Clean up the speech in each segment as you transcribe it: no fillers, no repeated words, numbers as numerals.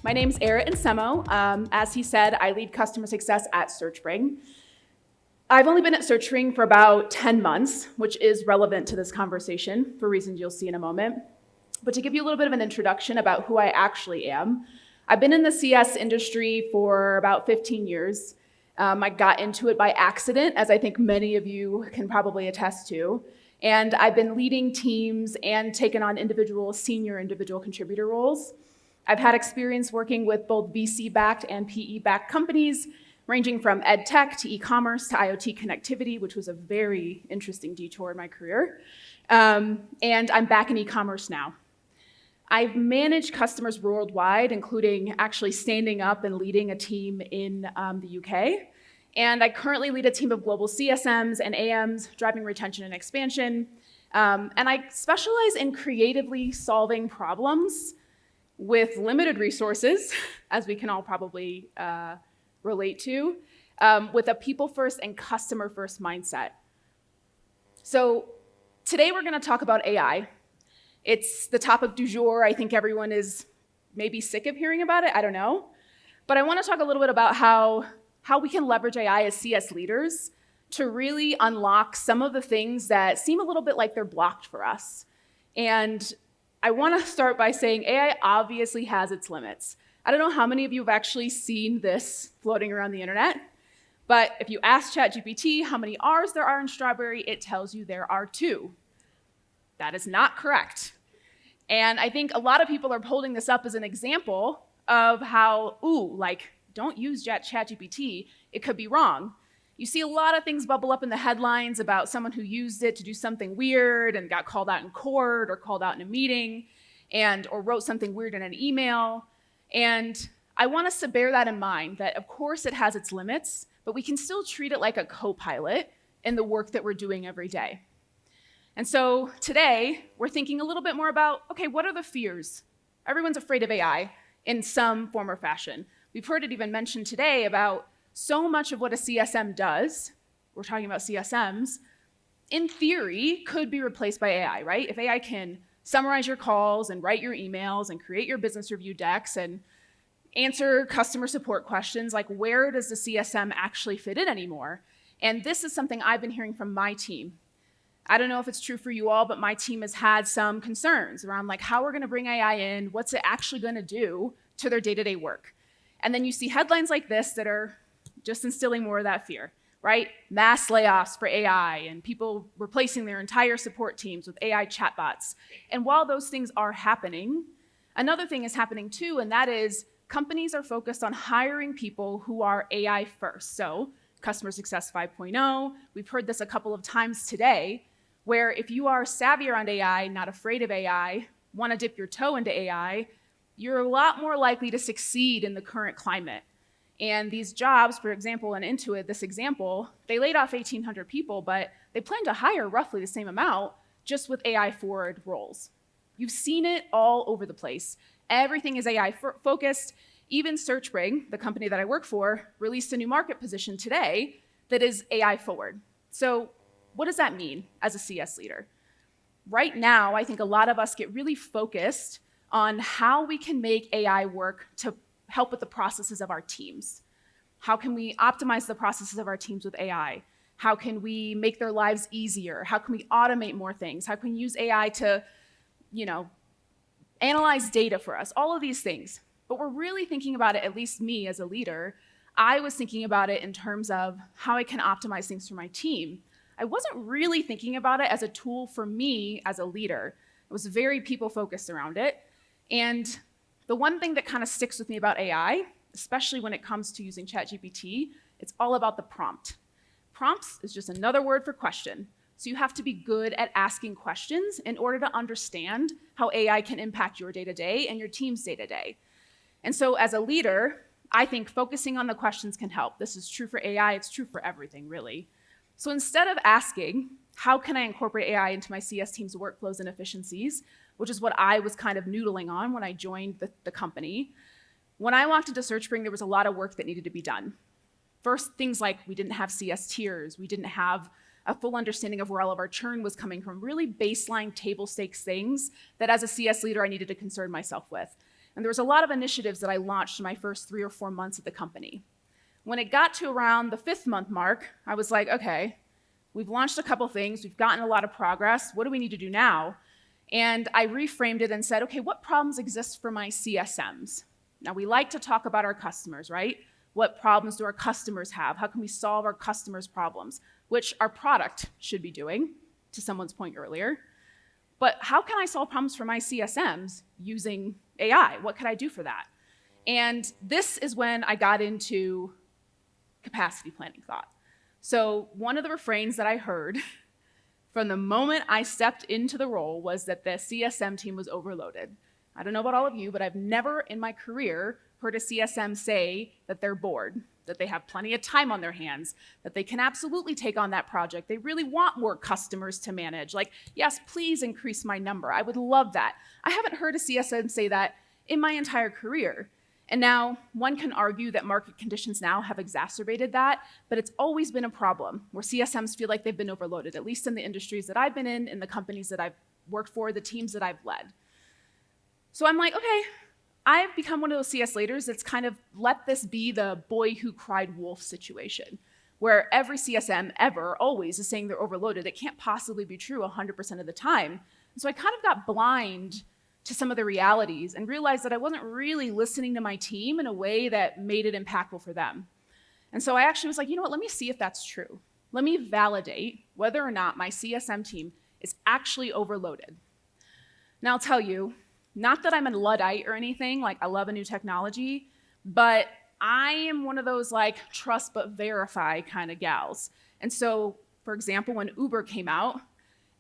My name's Arit and Nsemo. As he said, I lead customer success at SearchSpring. I've only been at SearchSpring for about 10 months, which is relevant to this conversation for reasons you'll see in a moment. But to give you a little bit of an introduction about who I actually am, I've been in the CS industry for about 15 years. I got into it by accident, as I think many of you can probably attest to. And I've been leading teams and taken on senior individual contributor roles. I've had experience working with both VC-backed and PE-backed companies, ranging from ed tech to e-commerce to IoT connectivity, which was a very interesting detour in my career. And I'm back in e-commerce now. I've managed customers worldwide, including actually standing up and leading a team in the UK. And I currently lead a team of global CSMs and AMs, driving retention and expansion. And I specialize in creatively solving problems with limited resources, as we can all probably relate to, with a people-first and customer-first mindset. So today we're gonna talk about AI. It's the topic du jour. I think everyone is maybe sick of hearing about it, I don't know. But I wanna talk a little bit about how we can leverage AI as CS leaders to really unlock some of the things that seem a little bit like they're blocked for us. And I wanna start by saying AI obviously has its limits. I don't know how many of you have actually seen this floating around the internet, but if you ask ChatGPT how many R's there are in strawberry, it tells you there are 2. That is not correct. And I think a lot of people are holding this up as an example of how, don't use ChatGPT, it could be wrong. You see a lot of things bubble up in the headlines about someone who used it to do something weird and got called out in court or called out in a meeting or wrote something weird in an email. And I want us to bear that in mind, that of course it has its limits, but we can still treat it like a co-pilot in the work that we're doing every day. And so today, we're thinking a little bit more about, okay, what are the fears? Everyone's afraid of AI in some form or fashion. We've heard it even mentioned today about so much of what a CSM does, we're talking about CSMs, in theory, could be replaced by AI, right? If AI can summarize your calls and write your emails and create your business review decks and answer customer support questions, like where does the CSM actually fit in anymore? And this is something I've been hearing from my team. I don't know if it's true for you all, but my team has had some concerns around like how we're gonna bring AI in, what's it actually gonna do to their day-to-day work. And then you see headlines like this that are just instilling more of that fear, right? Mass layoffs for AI and people replacing their entire support teams with AI chatbots. And while those things are happening, another thing is happening too, and that is companies are focused on hiring people who are AI first. So Customer Success 5.0, we've heard this a couple of times today, where if you are savvy around AI, not afraid of AI, want to dip your toe into AI, you're a lot more likely to succeed in the current climate. And these jobs, for example, in Intuit, this example, they laid off 1,800 people, but they plan to hire roughly the same amount just with AI-forward roles. You've seen it all over the place. Everything is AI-focused. Even SearchSpring, the company that I work for, released a new market position today that is AI-forward. So what does that mean as a CS leader? Right now, I think a lot of us get really focused on how we can make AI work to help with the processes of our teams. How can we optimize the processes of our teams with AI? How can we make their lives easier? How can we automate more things? How can we use AI to, analyze data for us? All of these things. But we're really thinking about it, at least me as a leader, I was thinking about it in terms of how I can optimize things for my team. I wasn't really thinking about it as a tool for me as a leader. I was very people-focused around it. And the one thing that kind of sticks with me about AI, especially when it comes to using ChatGPT, it's all about the prompt. Prompts is just another word for question. So you have to be good at asking questions in order to understand how AI can impact your day-to-day and your team's day-to-day. And so as a leader, I think focusing on the questions can help. This is true for AI, it's true for everything, really. So instead of asking, how can I incorporate AI into my CS team's workflows and efficiencies, which is what I was kind of noodling on when I joined the company, when I walked into SearchSpring, there was a lot of work that needed to be done. First, things like we didn't have CS tiers, we didn't have a full understanding of where all of our churn was coming from, really baseline table stakes things that as a CS leader I needed to concern myself with. And there was a lot of initiatives that I launched in my first 3 or 4 months at the company. When it got to around the 5th month mark, I was like, okay, we've launched a couple things, we've gotten a lot of progress, what do we need to do now? And I reframed it and said, okay, what problems exist for my CSMs? Now, we like to talk about our customers, right? What problems do our customers have? How can we solve our customers' problems? Which our product should be doing, to someone's point earlier. But how can I solve problems for my CSMs using AI? What could I do for that? And this is when I got into capacity planning thought. So one of the refrains that I heard from the moment I stepped into the role was that the CSM team was overloaded. I don't know about all of you, but I've never in my career heard a CSM say that they're bored, that they have plenty of time on their hands, that they can absolutely take on that project. They really want more customers to manage. Like, yes, please increase my number. I would love that. I haven't heard a CSM say that in my entire career. And now one can argue that market conditions now have exacerbated that, but it's always been a problem where CSMs feel like they've been overloaded, at least in the industries that I've been in the companies that I've worked for, the teams that I've led. So I'm like, okay, I've become one of those CS leaders that's kind of let this be the boy who cried wolf situation, where every CSM ever always is saying they're overloaded. It can't possibly be true 100% of the time. And so I kind of got blind to some of the realities and realized that I wasn't really listening to my team in a way that made it impactful for them. And so I actually was like, you know what, let me see if that's true. Let me validate whether or not my CSM team is actually overloaded. Now I'll tell you, not that I'm a Luddite or anything, like I love a new technology, but I am one of those like trust but verify kind of gals. And so, for example, when Uber came out,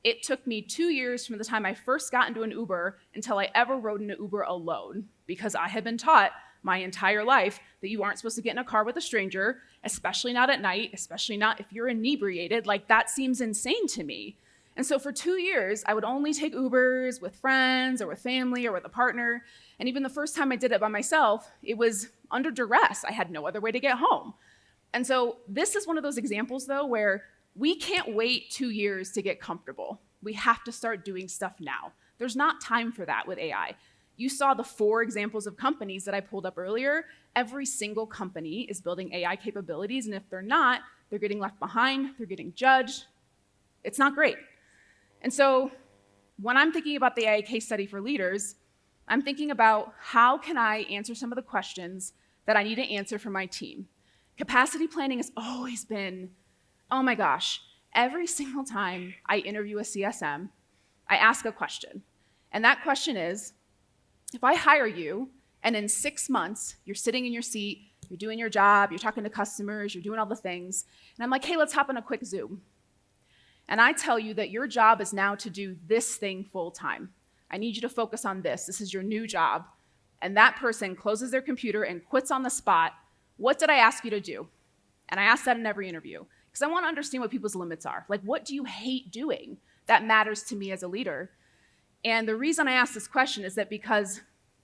it took me 2 years from the time I first got into an Uber until I ever rode in an Uber alone, because I had been taught my entire life that you aren't supposed to get in a car with a stranger, especially not at night, especially not if you're inebriated. Like, that seems insane to me. And so for 2 years, I would only take Ubers with friends or with family or with a partner. And even the first time I did it by myself, it was under duress. I had no other way to get home. And so this is one of those examples, though, where we can't wait 2 years to get comfortable. We have to start doing stuff now. There's not time for that with AI. You saw the 4 examples of companies that I pulled up earlier. Every single company is building AI capabilities, and if they're not, they're getting left behind, they're getting judged. It's not great. And so when I'm thinking about the AI case study for leaders, I'm thinking about how can I answer some of the questions that I need to answer for my team. Capacity planning has always been, oh my gosh, every single time I interview a CSM, I ask a question. And that question is, if I hire you and in 6 months, you're sitting in your seat, you're doing your job, you're talking to customers, you're doing all the things, and I'm like, hey, let's hop on a quick Zoom. And I tell you that your job is now to do this thing full time. I need you to focus on this. This is your new job. And that person closes their computer and quits on the spot. What did I ask you to do? And I ask that in every interview because I want to understand what people's limits are. Like, what do you hate doing? That matters to me as a leader. And the reason I ask this question is that because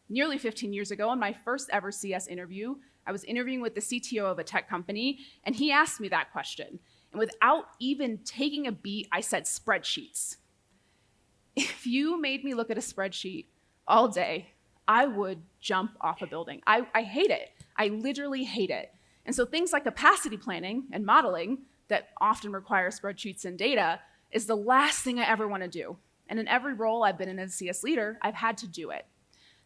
nearly 15 years ago, in my first ever CS interview, I was interviewing with the CTO of a tech company, and he asked me that question. And without even taking a beat, I said spreadsheets. If you made me look at a spreadsheet all day, I would jump off a building. I hate it. I literally hate it. And so things like capacity planning and modeling that often require spreadsheets and data is the last thing I ever want to do. And in every role I've been in as a CS leader, I've had to do it.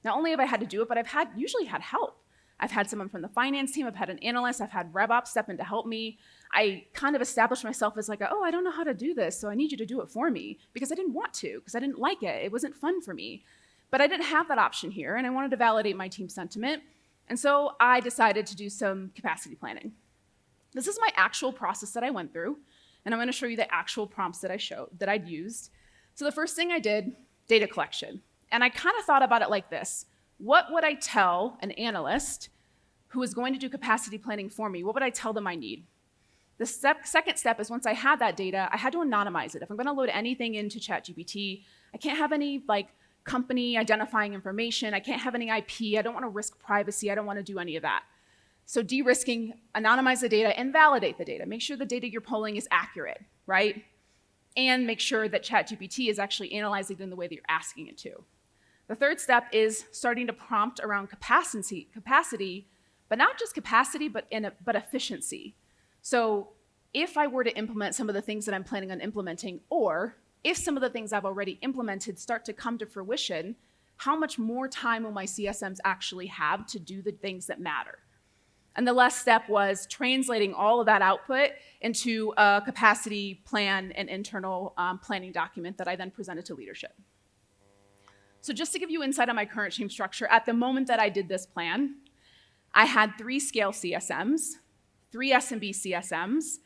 Not only have I had to do it, but I've usually had help. I've had someone from the finance team, I've had an analyst, I've had RevOps step in to help me. I kind of established myself as like, oh, I don't know how to do this, so I need you to do it for me, because I didn't want to, because I didn't like it. It wasn't fun for me. But I didn't have that option here, and I wanted to validate my team sentiment. And so I decided to do some capacity planning. This is my actual process that I went through, and I'm going to show you the actual prompts that I'd used. So the first thing I did, data collection. And I kind of thought about it like this. What would I tell an analyst who is going to do capacity planning for me? What would I tell them I need? The second step is once I had that data, I had to anonymize it. If I'm going to load anything into ChatGPT, I can't have any company identifying information. I can't have any IP. I don't want to risk privacy. I don't want to do any of that. So de-risking, anonymize the data and validate the data. Make sure the data you're pulling is accurate, right? And make sure that ChatGPT is actually analyzing it in the way that you're asking it to. The third step is starting to prompt around capacity, but not just capacity, but efficiency. So if I were to implement some of the things that I'm planning on implementing, or if some of the things I've already implemented start to come to fruition, how much more time will my CSMs actually have to do the things that matter? And the last step was translating all of that output into a capacity plan and internal planning document that I then presented to leadership. So just to give you insight on my current team structure, at the moment that I did this plan, I had 3 scale CSMs, 3 SMB CSMs,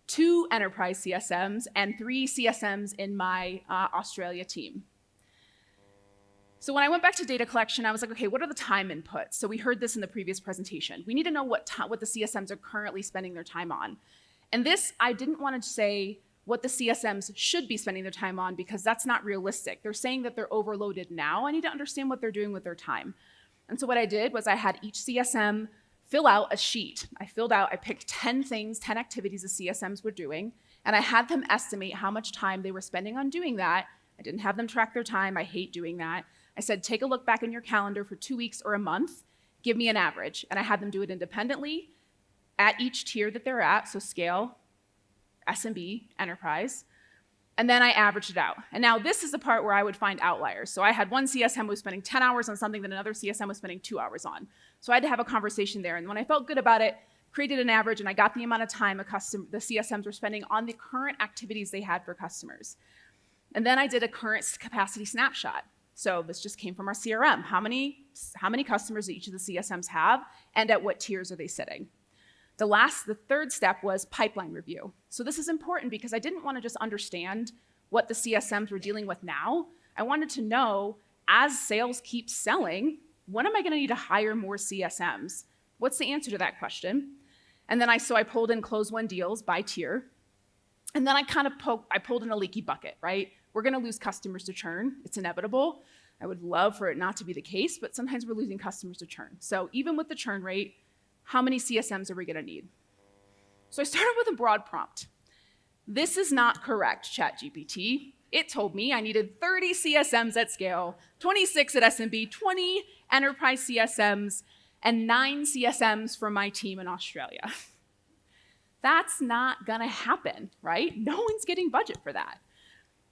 2 enterprise CSMs, and 3 CSMs in my Australia team. So when I went back to data collection, I was like, okay, what are the time inputs? So we heard this in the previous presentation. We need to know what the CSMs are currently spending their time on. And this, I didn't want to say what the CSMs should be spending their time on because that's not realistic. They're saying that they're overloaded now. I need to understand what they're doing with their time. And so what I did was I had each CSM fill out a sheet. I picked 10 things, 10 activities the CSMs were doing, and I had them estimate how much time they were spending on doing that. I didn't have them track their time. I hate doing that. I said, take a look back in your calendar for 2 weeks or a month, give me an average. And I had them do it independently at each tier that they're at, so scale, SMB, enterprise, and then I averaged it out. And now this is the part where I would find outliers. So I had one CSM who was spending 10 hours on something that another CSM was spending 2 hours on. So I had to have a conversation there. And when I felt good about it, created an average, and I got the amount of time the CSMs were spending on the current activities they had for customers. And then I did a current capacity snapshot. So this just came from our CRM. How many customers do each of the CSMs have, and at what tiers are they sitting? The third step was pipeline review. So this is important because I didn't want to just understand what the CSMs were dealing with now. I wanted to know, as sales keeps selling, when am I going to need to hire more CSMs? What's the answer to that question? And then I pulled in close won deals by tier. And then I pulled in a leaky bucket, right? We're going to lose customers to churn. It's inevitable. I would love for it not to be the case, but sometimes we're losing customers to churn. So even with the churn rate, how many CSMs are we going to need? So I started with a broad prompt. This is not correct, ChatGPT. It told me I needed 30 CSMs at scale, 26 at SMB, 20 enterprise CSMs, and 9 CSMs for my team in Australia. That's not going to happen, right? No one's getting budget for that.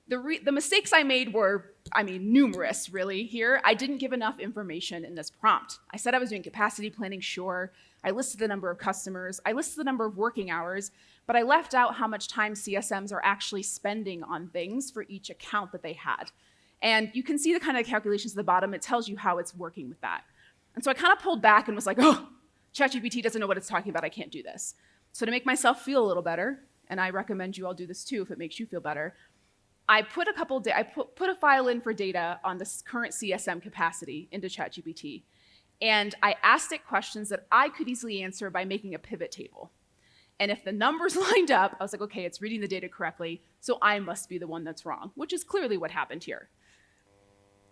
The mistakes I made were, numerous, really, here. I didn't give enough information in this prompt. I said I was doing capacity planning, sure. I listed the number of customers. I listed the number of working hours, but I left out how much time CSMs are actually spending on things for each account that they had. And you can see the kind of calculations at the bottom. It tells you how it's working with that. And so I kind of pulled back and was like, oh, ChatGPT doesn't know what it's talking about. I can't do this. So to make myself feel a little better, and I recommend you all do this too if it makes you feel better, I put a file in for data on this current CSM capacity into ChatGPT, and I asked it questions that I could easily answer by making a pivot table. And if the numbers lined up, I was like, okay, it's reading the data correctly, so I must be the one that's wrong, which is clearly what happened here.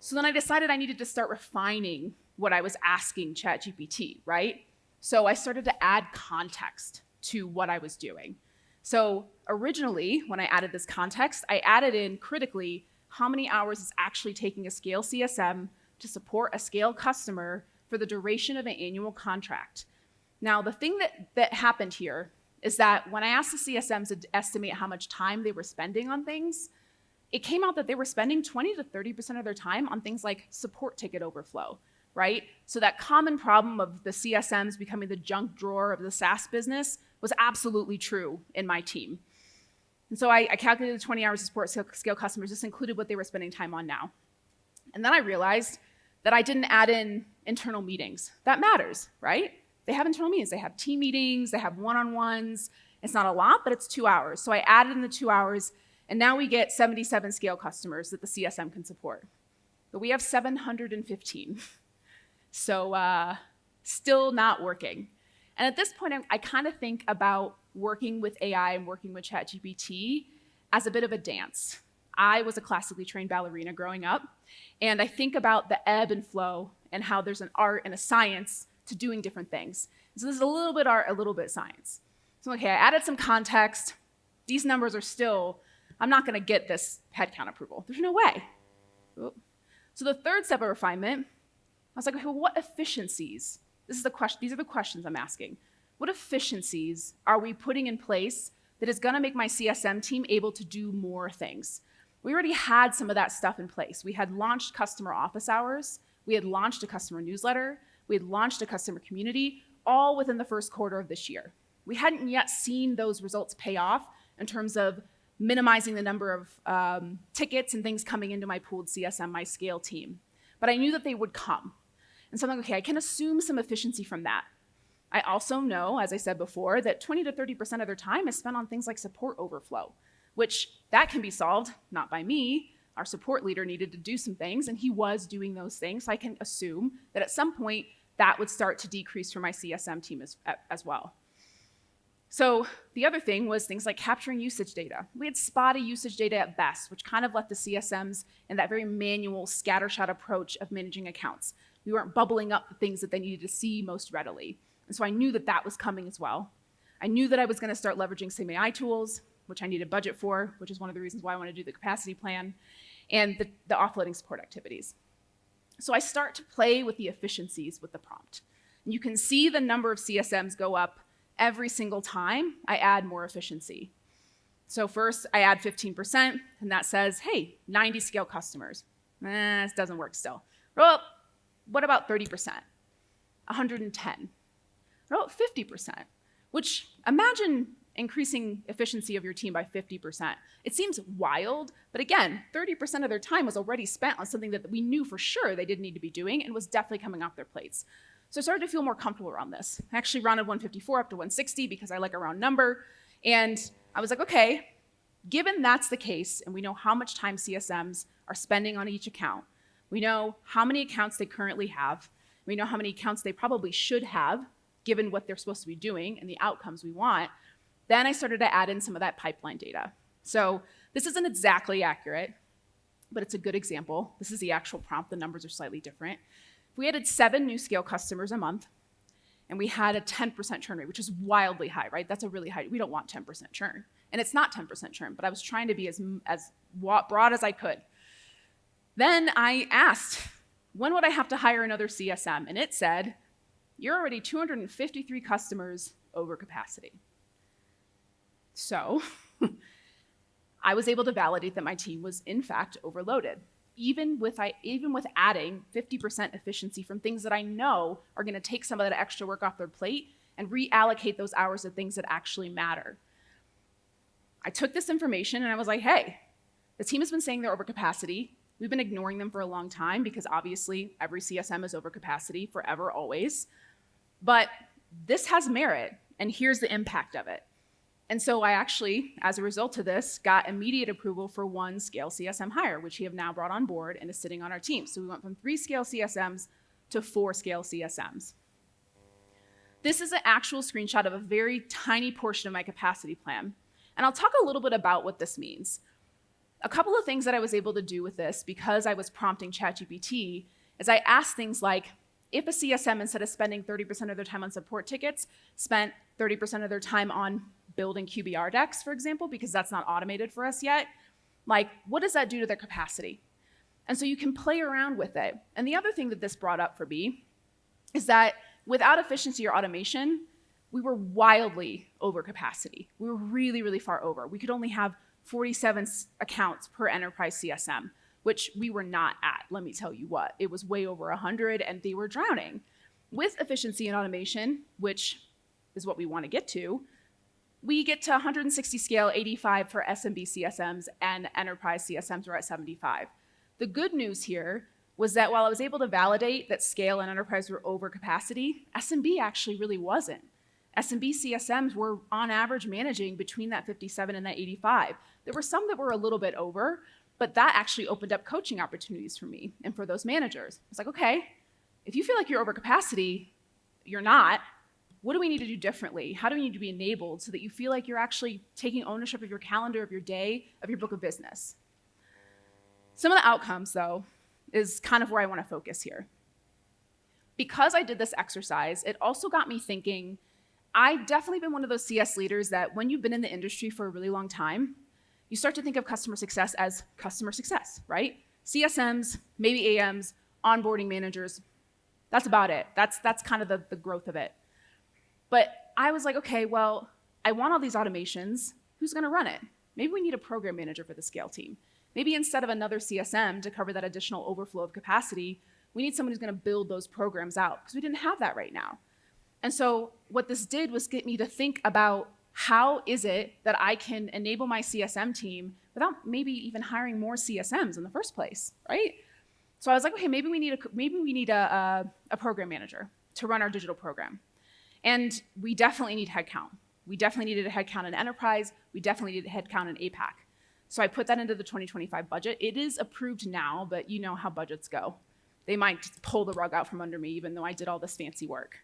So then I decided I needed to start refining what I was asking ChatGPT, right? So I started to add context to what I was doing. So originally, when I added this context, I added in critically how many hours it's actually taking a scale CSM to support a scale customer for the duration of an annual contract. Now, the thing that happened here is that when I asked the CSMs to estimate how much time they were spending on things, it came out that they were spending 20 to 30% of their time on things like support ticket overflow, right? So that common problem of the CSMs becoming the junk drawer of the SaaS business was absolutely true in my team. And so I calculated the 20 hours of support scale customers. This included what they were spending time on now. And then I realized that I didn't add in internal meetings. That matters, right? They have internal meetings. They have team meetings. They have one-on-ones. It's not a lot, but it's 2 hours. So I added in the 2 hours, and now we get 77 scale customers that the CSM can support. But we have 715. So still not working. And at this point, I kind of think about working with AI and working with ChatGPT as a bit of a dance. I was a classically trained ballerina growing up, and I think about the ebb and flow and how there's an art and a science to doing different things. So this is a little bit art, a little bit science. So okay, I added some context. These numbers are still, I'm not gonna get this headcount approval. There's no way. So the third step of refinement, I was like, okay, well, what efficiencies? These are the questions I'm asking. What efficiencies are we putting in place that is gonna make my CSM team able to do more things? We already had some of that stuff in place. We had launched customer office hours, we had launched a customer newsletter, we had launched a customer community, all within the first quarter of this year. We hadn't yet seen those results pay off in terms of minimizing the number of tickets and things coming into my pooled CSM, my scale team. But I knew that they would come. And so I'm like, okay, I can assume some efficiency from that. I also know, as I said before, that 20 to 30% of their time is spent on things like support overflow, which that can be solved, not by me. Our support leader needed to do some things, and he was doing those things. So I can assume that at some point, that would start to decrease for my CSM team as well. So the other thing was things like capturing usage data. We had spotty usage data at best, which kind of left the CSMs in that very manual scattershot approach of managing accounts. We weren't bubbling up the things that they needed to see most readily. And so I knew that that was coming as well. I knew that I was gonna start leveraging some AI tools, which I needed budget for, which is one of the reasons why I want to do the capacity plan, and the offloading support activities. So I start to play with the efficiencies with the prompt. And you can see the number of CSMs go up every single time I add more efficiency. So first I add 15%, and that says, hey, 90 scale customers. This doesn't work still. Well, what about 30%? 110. What about 50%? Which, imagine increasing efficiency of your team by 50%. It seems wild, but again, 30% of their time was already spent on something that we knew for sure they didn't need to be doing and was definitely coming off their plates. So I started to feel more comfortable around this. I actually rounded 154 up to 160 because I like a round number. And I was like, okay, given that's the case, and we know how much time CSMs are spending on each account, we know how many accounts they currently have, we know how many accounts they probably should have, given what they're supposed to be doing and the outcomes we want, then I started to add in some of that pipeline data. So this isn't exactly accurate, but it's a good example. This is the actual prompt. The numbers are slightly different. If we added 7 new scale customers a month, and we had a 10% churn rate, which is wildly high, right? That's a really high, we don't want 10% churn. And it's not 10% churn, but I was trying to be as broad as I could. Then I asked, when would I have to hire another CSM? And it said, you're already 253 customers over capacity. So I was able to validate that my team was in fact overloaded, even with adding 50% efficiency from things that I know are gonna take some of that extra work off their plate and reallocate those hours to things that actually matter. I took this information and I was like, hey, the team has been saying they're over capacity. We've been ignoring them for a long time because obviously every CSM is over capacity forever, always. But this has merit, and here's the impact of it. And so I actually, as a result of this, got immediate approval for 1 scale CSM hire, which we have now brought on board and is sitting on our team. So we went from 3 scale CSMs to 4 scale CSMs. This is an actual screenshot of a very tiny portion of my capacity plan. And I'll talk a little bit about what this means. A couple of things that I was able to do with this because I was prompting ChatGPT is I asked things like, if a CSM, instead of spending 30% of their time on support tickets, spent 30% of their time on building QBR decks, for example, because that's not automated for us yet, like, what does that do to their capacity? And so you can play around with it. And the other thing that this brought up for me is that without efficiency or automation, we were wildly over capacity. We were really, really far over. We could only have 47 accounts per enterprise CSM, which we were not at, let me tell you what. It was way over 100 and they were drowning. With efficiency and automation, which is what we want to get to, we get to 160 scale, 85 for SMB CSMs, and enterprise CSMs were at 75. The good news here was that while I was able to validate that scale and enterprise were over capacity, SMB actually really wasn't. SMB CSMs were on average managing between that 57 and that 85. There were some that were a little bit over, but that actually opened up coaching opportunities for me and for those managers. It's like, okay, if you feel like you're over capacity, you're not. What do we need to do differently? How do we need to be enabled so that you feel like you're actually taking ownership of your calendar, of your day, of your book of business? Some of the outcomes, though, is kind of where I want to focus here. Because I did this exercise, it also got me thinking, I've definitely been one of those CS leaders that when you've been in the industry for a really long time, you start to think of customer success as customer success, right? CSMs, maybe AMs, onboarding managers. That's about it. That's kind of the growth of it. But I was like, okay, well, I want all these automations. Who's going to run it? Maybe we need a program manager for the scale team. Maybe instead of another CSM to cover that additional overflow of capacity, we need someone who's going to build those programs out because we didn't have that right now. And so what this did was get me to think about how is it that I can enable my CSM team without maybe even hiring more CSMs in the first place, right? So I was like, okay, maybe we need a program manager to run our digital program. And we definitely need headcount. We definitely needed a headcount in enterprise. We definitely needed a headcount in APAC. So I put that into the 2025 budget. It is approved now, but you know how budgets go. They might just pull the rug out from under me, even though I did all this fancy work.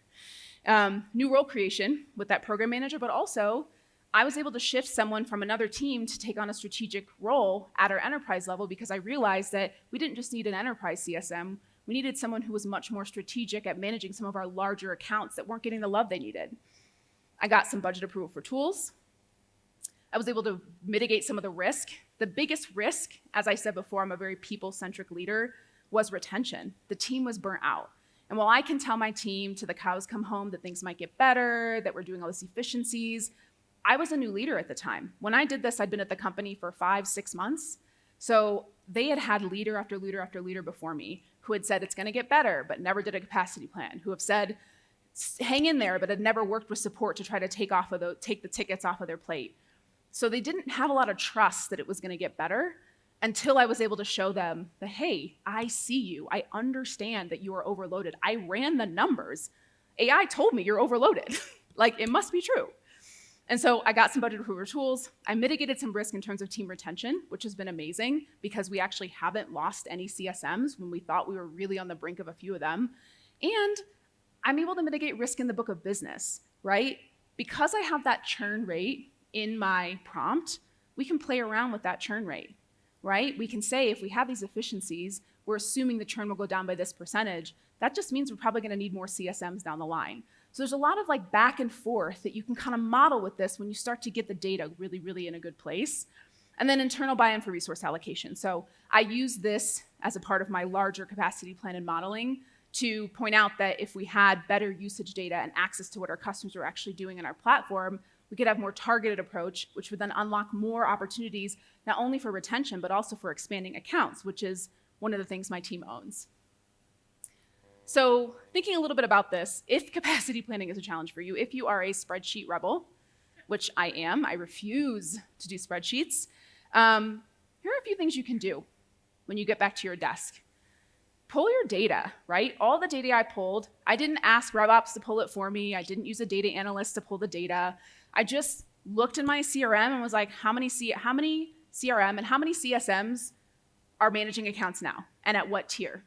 New role creation with that program manager, but also I was able to shift someone from another team to take on a strategic role at our enterprise level because I realized that we didn't just need an enterprise CSM, we needed someone who was much more strategic at managing some of our larger accounts that weren't getting the love they needed. I got some budget approval for tools. I was able to mitigate some of the risk. The biggest risk, as I said before, I'm a very people-centric leader, was retention. The team was burnt out. And while I can tell my team till the cows come home that things might get better, that we're doing all these efficiencies, I was a new leader at the time. When I did this, I'd been at the company for 5-6 months. So they had leader after leader after leader before me who had said it's going to get better, but never did a capacity plan, who have said, hang in there, but had never worked with support to try to take the tickets off of their plate. So they didn't have a lot of trust that it was going to get better until I was able to show them that, hey, I see you. I understand that you are overloaded. I ran the numbers. AI told me you're overloaded. Like, it must be true. And so I got some budget approval tools. I mitigated some risk in terms of team retention, which has been amazing because we actually haven't lost any CSMs when we thought we were really on the brink of a few of them. And I'm able to mitigate risk in the book of business, right? Because I have that churn rate in my prompt, we can play around with that churn rate, right? We can say if we have these efficiencies, we're assuming the churn will go down by this percentage. That just means we're probably going to need more CSMs down the line. So there's a lot of like back and forth that you can kind of model with this when you start to get the data really, really in a good place. And then internal buy-in for resource allocation. So I use this as a part of my larger capacity plan and modeling to point out that if we had better usage data and access to what our customers are actually doing in our platform, we could have more targeted approach, which would then unlock more opportunities, not only for retention, but also for expanding accounts, which is one of the things my team owns. So thinking a little bit about this, if capacity planning is a challenge for you, if you are a spreadsheet rebel, which I am, I refuse to do spreadsheets, here are a few things you can do when you get back to your desk. Pull your data, right? All the data I pulled, I didn't ask RevOps to pull it for me. I didn't use a data analyst to pull the data. I just looked in my CRM and was like, how many CRM and how many CSMs are managing accounts now and at what tier?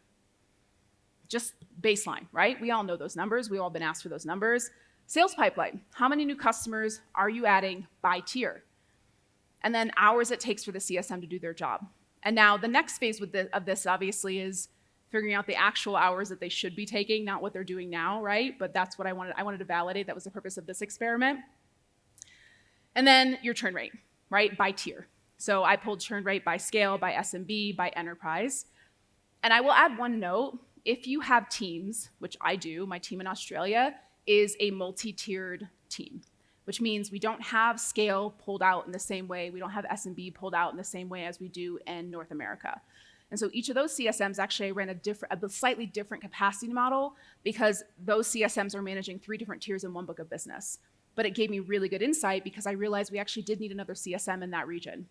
Just baseline, right? We all know those numbers. We've all been asked for those numbers. Sales pipeline, how many new customers are you adding by tier? And then hours it takes for the CSM to do their job. And now the next phase of this obviously is figuring out the actual hours that they should be taking, not what they're doing now, right? But that's what I wanted to validate. That was the purpose of this experiment. And then your churn rate, right? By tier. So I pulled churn rate by scale, by SMB, by enterprise. And I will add one note. If you have teams, which I do, my team in Australia is a multi-tiered team, which means we don't have scale pulled out in the same way. We don't have SMB pulled out in the same way as we do in North America. And so each of those CSMs actually ran a slightly different capacity model because those CSMs are managing 3 different tiers in one book of business. But it gave me really good insight because I realized we actually did need another CSM in that region,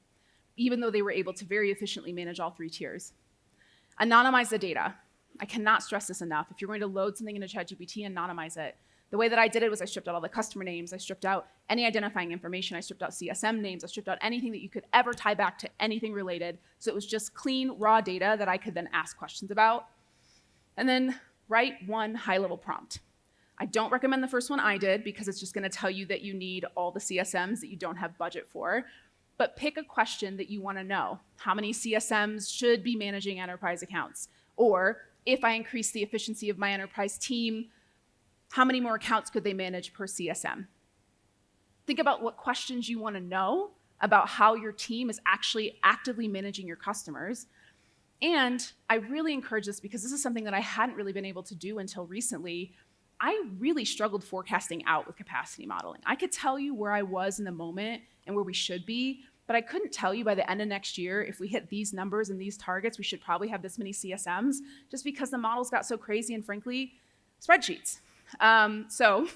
even though they were able to very efficiently manage all 3 tiers. Anonymize the data. I cannot stress this enough. If you're going to load something into ChatGPT, anonymize it. The way that I did it was I stripped out all the customer names. I stripped out any identifying information. I stripped out CSM names. I stripped out anything that you could ever tie back to anything related. So it was just clean, raw data that I could then ask questions about. And then write one high-level prompt. I don't recommend the first one I did because it's just going to tell you that you need all the CSMs that you don't have budget for. But pick a question that you want to know. How many CSMs should be managing enterprise accounts? Or if I increase the efficiency of my enterprise team, how many more accounts could they manage per CSM? Think about what questions you want to know about how your team is actually actively managing your customers. And I really encourage this because this is something that I hadn't really been able to do until recently. I really struggled forecasting out with capacity modeling. I could tell you where I was in the moment and where we should be, but I couldn't tell you by the end of next year, if we hit these numbers and these targets, we should probably have this many CSMs, just because the models got so crazy and frankly, spreadsheets. So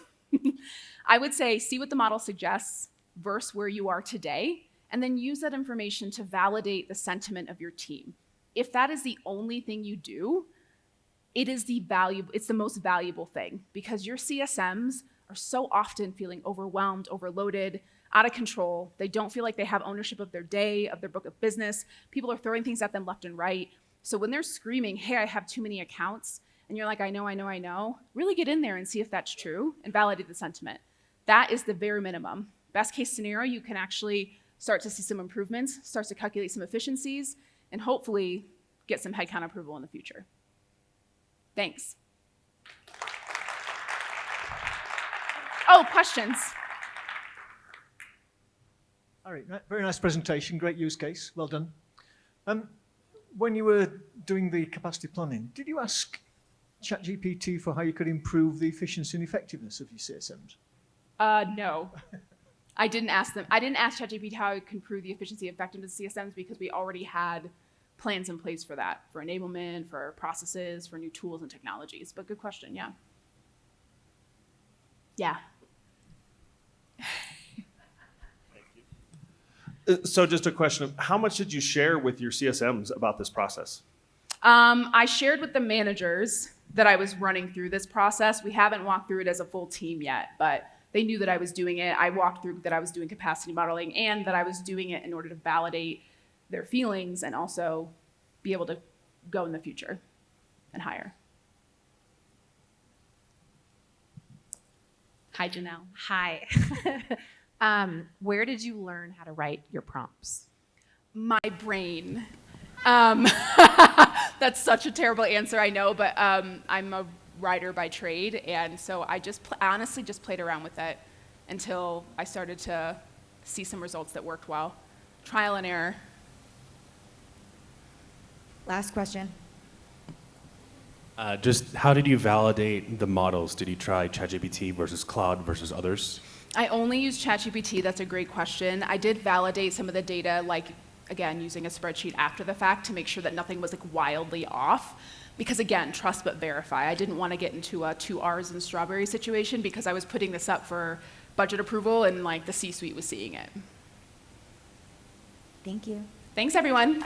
I would say see what the model suggests versus where you are today, and then use that information to validate the sentiment of your team. If that is the only thing you do, it's the most valuable thing, because your CSMs are so often feeling overwhelmed, overloaded, out of control. They don't feel like they have ownership of their day, of their book of business. People are throwing things at them left and right. So when they're screaming, hey, I have too many accounts, and you're like, I know, really get in there and see if that's true and validate the sentiment. That is the very minimum. Best case scenario, you can actually start to see some improvements, start to calculate some efficiencies, and hopefully get some headcount approval in the future. Thanks. Oh, questions? All right, very nice presentation, great use case, well done. When you were doing the capacity planning, did you ask ChatGPT for how you could improve the efficiency and effectiveness of your CSMs? No. I didn't ask ChatGPT how it can improve the efficiency and effectiveness of CSMs, because we already had plans in place for that, for enablement, for processes, for new tools and technologies. But good question, yeah. Yeah. So just a question of how much did you share with your CSMs about this process? I shared with the managers that I was running through this process. We haven't walked through it as a full team yet, but they knew that I was doing it. I walked through that I was doing capacity modeling and that I was doing it in order to validate their feelings and also be able to go in the future and hire. Hi, Janelle. Hi. Where did you learn how to write your prompts? My brain. That's such a terrible answer, I know, but I'm a writer by trade, and so I honestly just played around with it until I started to see some results that worked well. Trial and error. Last question. Just how did you validate the models? Did you try ChatGPT versus Claude versus others? I only use ChatGPT. That's a great question. I did validate some of the data, like, again, using a spreadsheet after the fact to make sure that nothing was like wildly off. Because again, trust but verify. I didn't want to get into a 2 R's and strawberry situation, because I was putting this up for budget approval and like the C-suite was seeing it. Thank you. Thanks, everyone.